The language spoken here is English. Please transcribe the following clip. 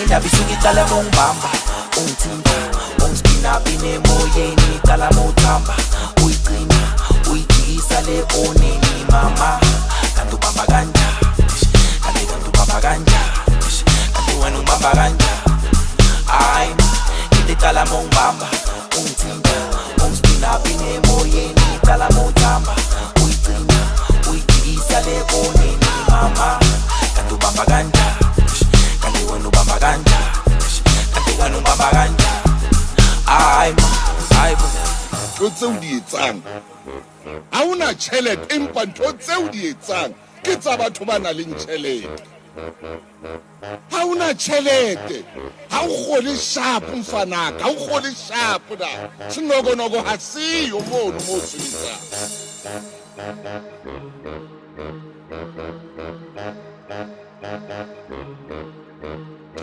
indaba isuke iqala mongibamba ungithinta ungispina pine emoyeni iqala mawuthamba uyigcina uyijikisa le oneni mama kanti ubamba kanjani kanti ubamba kanjani kanti wena ubamba kanjani hayi into iqala mongibamba ungithinta ungispina pine emoyeni iqala mawuthamba uyigcina uyijikisa le oneni mama kanti ubamba kanjani kanti wena ubamba kanjani kanti wena ubamba kanjani hayi ntho tseo di etsang ha una tjhelete empa ntho tseo di etsang ke tsa batho ba nang le tjhelete ha una tjhelete ha o kgole sharp mfanaka ha o kgole sharp na sinokonogo ha siyo mono mo sebetsang